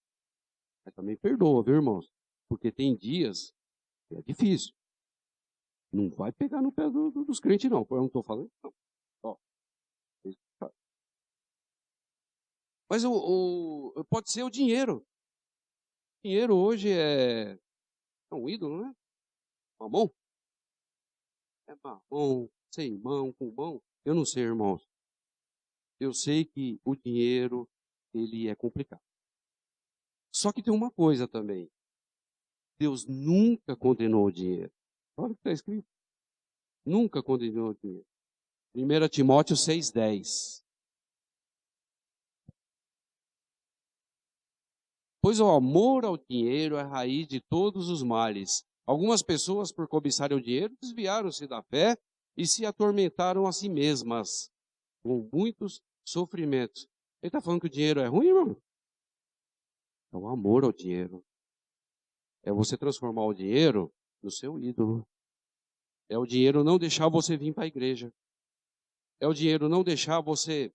Mas também perdoa, viu, irmãos? Porque tem dias que é difícil. Não vai pegar no pé dos crentes, não. Eu não estou falando, não. Ó, mas pode ser o dinheiro. Dinheiro hoje é um ídolo, né? Mamão? É mamão, sem mão, com mão. Eu não sei, irmãos. Eu sei que o dinheiro, ele é complicado. Só que tem uma coisa também. Deus nunca condenou o dinheiro. Olha o que está escrito. Nunca condenou o dinheiro. 1 Timóteo 6,10. Pois o amor ao dinheiro é a raiz de todos os males. Algumas pessoas, por cobiçarem o dinheiro, desviaram-se da fé e se atormentaram a si mesmas, com muitos sofrimentos. Ele está falando que o dinheiro é ruim, irmão? É o amor ao dinheiro. É você transformar o dinheiro no seu ídolo. É o dinheiro não deixar você vir para a igreja. É o dinheiro não deixar você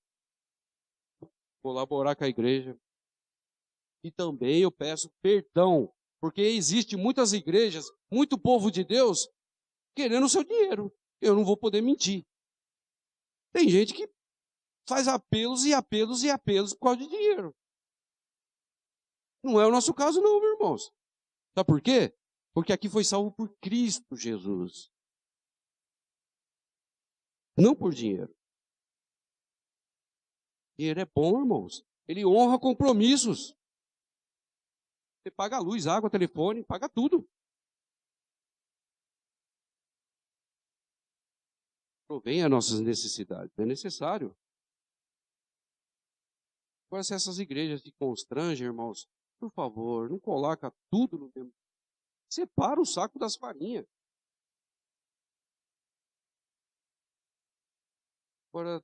colaborar com a igreja. E também eu peço perdão, porque existe muitas igrejas, muito povo de Deus, querendo o seu dinheiro. Eu não vou poder mentir. Tem gente que faz apelos e apelos e apelos por causa de dinheiro. Não é o nosso caso não, meus irmãos. Sabe por quê? Porque aqui foi salvo por Cristo Jesus. Não por dinheiro. Dinheiro é bom, irmãos. Ele honra compromissos. Você paga a luz, água, telefone, paga tudo. Provém as nossas necessidades. É necessário. Agora, se essas igrejas te constrangem, irmãos, por favor, não coloca tudo no mesmo. Separa o saco das farinhas. Agora,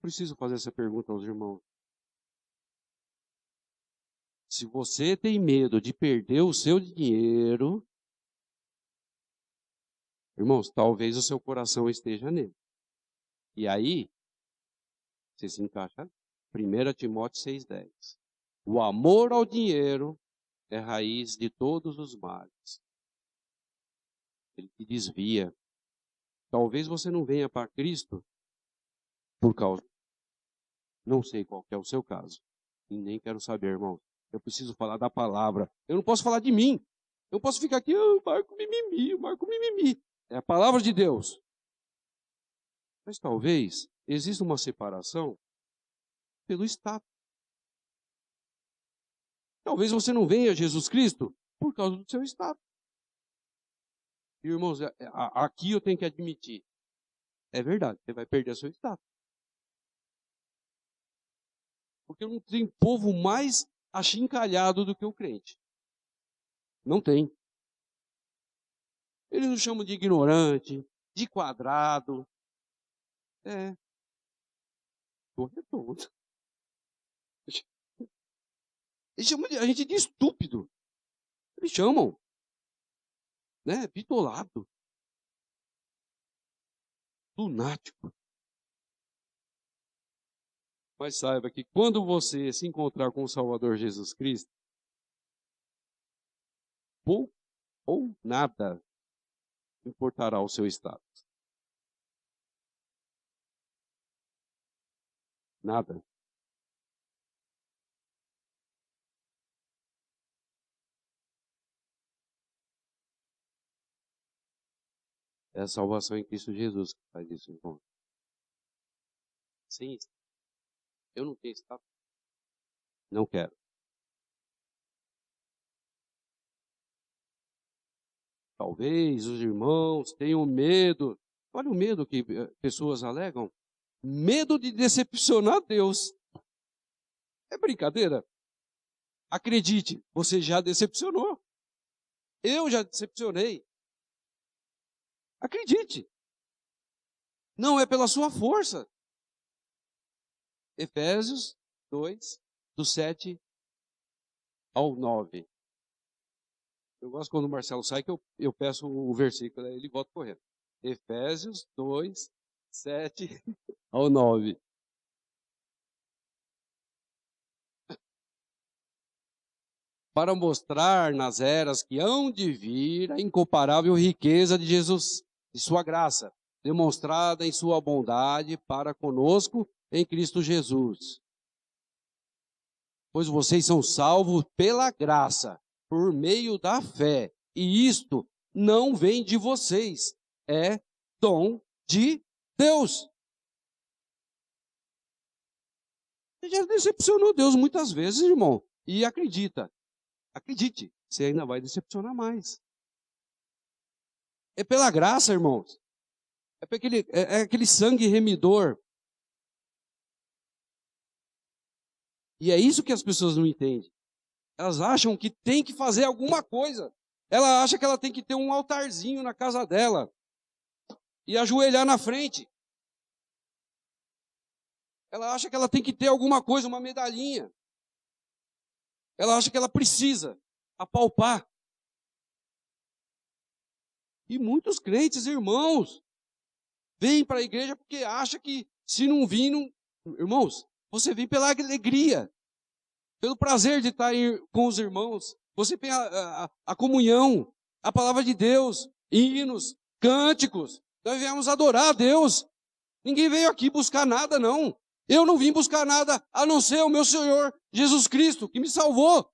preciso fazer essa pergunta aos irmãos. Se você tem medo de perder o seu dinheiro, irmãos, talvez o seu coração esteja nele. E aí, você se encaixa. 1 Timóteo 6,10. O amor ao dinheiro é raiz de todos os males. Ele te desvia. Talvez você não venha para Cristo por causa. Não sei qual que é o seu caso. E nem quero saber, irmão. Eu preciso falar da palavra. Eu não posso falar de mim. Eu não posso ficar aqui, Marco mimimi, Marco mimimi. É a palavra de Deus. Mas talvez exista uma separação pelo status. Talvez você não venha a Jesus Cristo por causa do seu status. E, irmãos, aqui eu tenho que admitir. É verdade, você vai perder seu status. Porque não tem povo mais achincalhado do que o crente. Não tem. Eles nos chamam de ignorante, de quadrado. Tô redondo. Eles chamam a gente de estúpido. Eles chamam. Né? Bitolado. Lunático. Mas saiba que quando você se encontrar com o Salvador Jesus Cristo, pouco ou nada importará o seu status. Nada. É a salvação em Cristo Jesus que faz isso, irmão. Sim. Eu não tenho status. Não quero. Talvez os irmãos tenham medo. Olha o medo que pessoas alegam. Medo de decepcionar Deus. É brincadeira? Acredite, você já decepcionou. Eu já decepcionei. Acredite. Não é pela sua força. Efésios 2, do 7 ao 9. Eu gosto quando o Marcelo sai que eu peço o versículo, ele volta correndo. Efésios 2, 7 ao 9. Para mostrar nas eras que hão de vir a incomparável riqueza de Jesus, de sua graça, demonstrada em sua bondade para conosco em Cristo Jesus. Pois vocês são salvos pela graça, por meio da fé. E isto não vem de vocês, é dom de Deus. Você já decepcionou Deus muitas vezes, irmão. E acredite, você ainda vai decepcionar mais. É pela graça, irmãos. É aquele sangue remidor. E é isso que as pessoas não entendem. Elas acham que tem que fazer alguma coisa. Ela acha que ela tem que ter um altarzinho na casa dela e ajoelhar na frente. Ela acha que ela tem que ter alguma coisa, uma medalhinha. Ela acha que ela precisa apalpar. E muitos crentes, irmãos, vêm para a igreja porque acham que se não vir, não... Irmãos, você vem pela alegria, pelo prazer de estar com os irmãos. Você tem a comunhão, a palavra de Deus, hinos, cânticos. Nós viemos adorar a Deus. Ninguém veio aqui buscar nada, não. Eu não vim buscar nada a não ser o meu Senhor Jesus Cristo, que me salvou.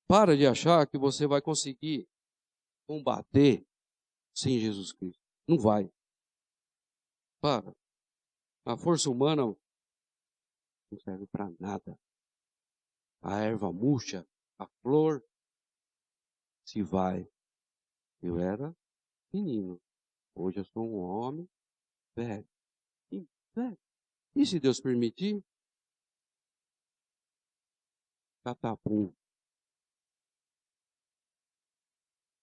Para de achar que você vai conseguir combater sem Jesus Cristo. Não vai. Para. A força humana não serve para nada. A erva murcha, a flor, se vai. Eu era menino. Hoje eu sou um homem velho. E se Deus permitir? Catapum.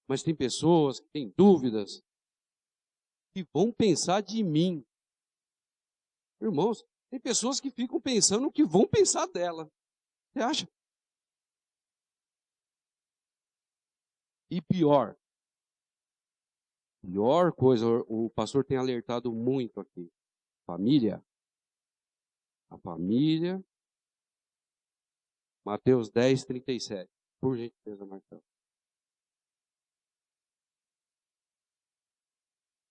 Mas tem pessoas que têm dúvidas que vão pensar de mim. Irmãos, tem pessoas que ficam pensando o que vão pensar dela. Você acha? E pior coisa, o pastor tem alertado muito aqui. Família. A família. Mateus 10, 37. Por gentileza, Marcelo.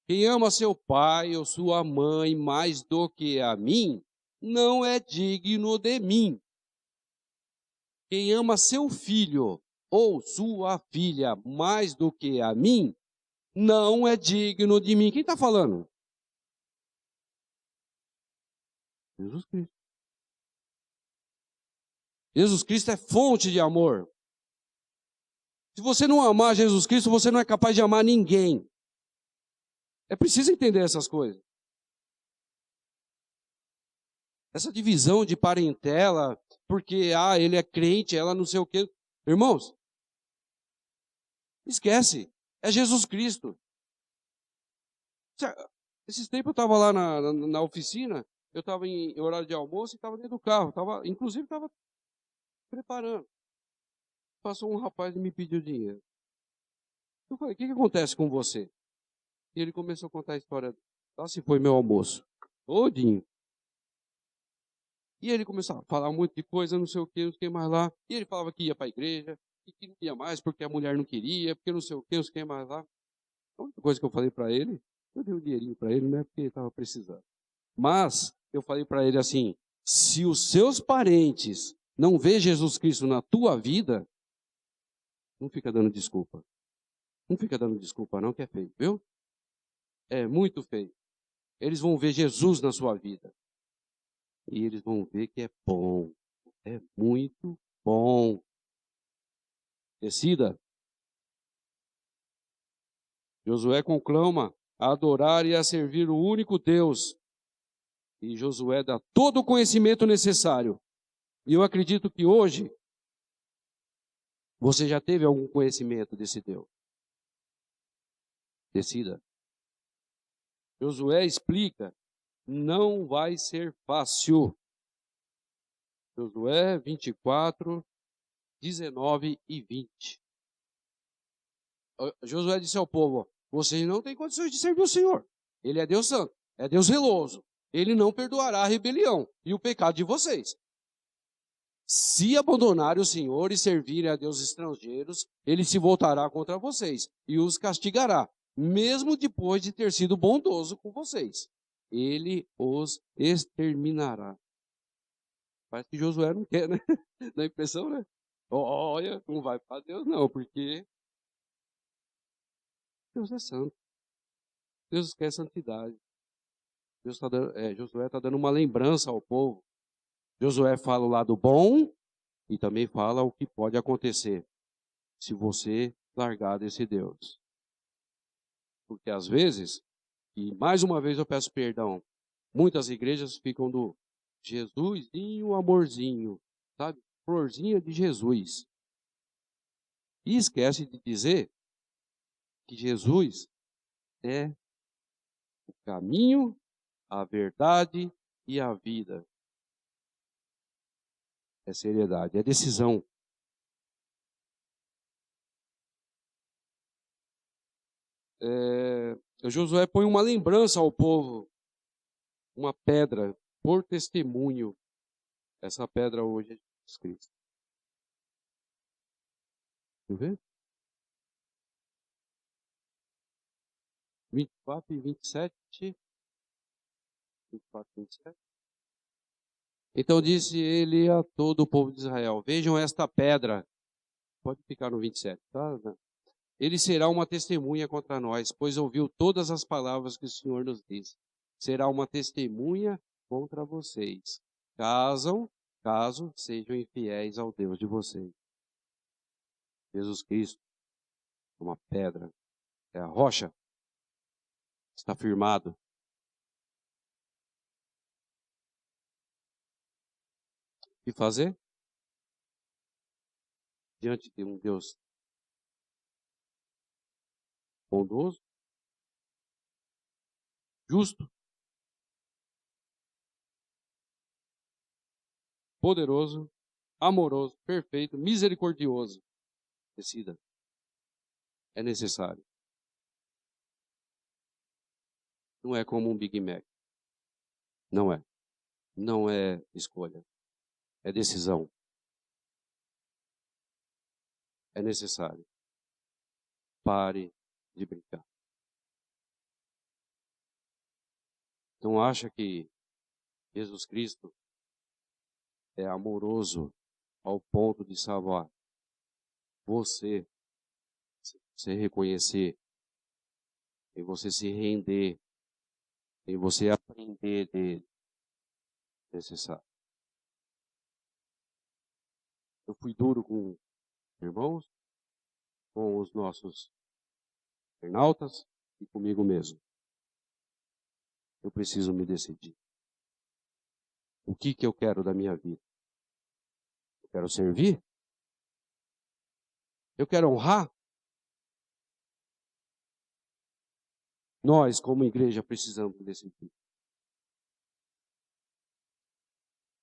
Quem ama seu pai ou sua mãe mais do que a mim, não é digno de mim. Quem ama seu filho ou sua filha mais do que a mim, não é digno de mim. Quem está falando? Jesus Cristo. Jesus Cristo é fonte de amor. Se você não amar Jesus Cristo, você não é capaz de amar ninguém. É preciso entender essas coisas. Essa divisão de parentela, porque ele é crente, ela não sei o quê. Irmãos, esquece. É Jesus Cristo. Esses tempos eu estava lá na oficina, eu estava em horário de almoço e estava dentro do carro. Inclusive estava preparando. Passou um rapaz e me pediu dinheiro. Eu falei, o que acontece com você? E ele começou a contar a história. Lá se foi meu almoço. Todinho. E ele começou a falar um monte de coisa, não sei o que mais lá. E ele falava que ia para a igreja, e que não ia mais porque a mulher não queria, porque não sei o que mais lá. A única coisa que eu falei para ele, eu dei um dinheirinho para ele, não é porque ele estava precisando. Mas eu falei para ele assim, se os seus parentes não vê Jesus Cristo na tua vida, não fica dando desculpa. Não fica dando desculpa não, que é feio, viu? É muito feio. Eles vão ver Jesus na sua vida. E eles vão ver que é bom. É muito bom. Decida. Josué conclama a adorar e a servir o único Deus. E Josué dá todo o conhecimento necessário. E eu acredito que hoje você já teve algum conhecimento desse Deus. Decida. Josué explica, não vai ser fácil. Josué 24, 19 e 20. Josué disse ao povo, vocês não têm condições de servir o Senhor. Ele é Deus santo, é Deus zeloso. Ele não perdoará a rebelião e o pecado de vocês. Se abandonarem o Senhor e servirem a deuses estrangeiros, ele se voltará contra vocês e os castigará, mesmo depois de ter sido bondoso com vocês. Ele os exterminará. Parece que Josué não quer, né? Dá a impressão, né? Olha, não vai para Deus não, porque Deus é santo. Deus quer santidade. Josué está dando uma lembrança ao povo. Josué fala o lado bom e também fala o que pode acontecer se você largar desse Deus. Porque às vezes, e mais uma vez eu peço perdão, muitas igrejas ficam do Jesusinho, amorzinho, sabe? Florzinha de Jesus. E esquece de dizer que Jesus é o caminho, a verdade e a vida. É seriedade, é decisão. Josué põe uma lembrança ao povo, uma pedra, por testemunho. Essa pedra hoje é Jesus Cristo. Deixa eu ver? 24 e 27. 24 e 27. Então disse ele a todo o povo de Israel: Vejam esta pedra. Pode ficar no 27, tá? Ele será uma testemunha contra nós, pois ouviu todas as palavras que o Senhor nos disse. Será uma testemunha contra vocês, caso sejam infiéis ao Deus de vocês. Jesus Cristo é uma pedra, é a rocha, está firmado. O que fazer? Diante de um Deus bondoso, justo, poderoso, amoroso, perfeito, misericordioso. Decida. É necessário. Não é como um Big Mac. Não é. Não é escolha. É decisão. É necessário. Pare de brincar. Não acha que Jesus Cristo é amoroso ao ponto de salvar você, se você reconhecer, e você se render, e você aprender dele. Necessário. Eu fui duro com irmãos, com os nossos internautas e comigo mesmo. Eu preciso me decidir. O que eu quero da minha vida? Eu quero servir? Eu quero honrar? Nós, como igreja, precisamos decidir.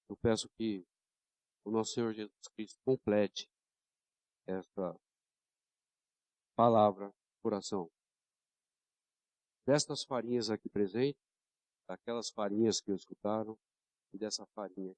Eu peço que o nosso Senhor Jesus Cristo complete esta palavra, coração. Destas farinhas aqui presentes, daquelas farinhas que eu escutaram e dessa farinha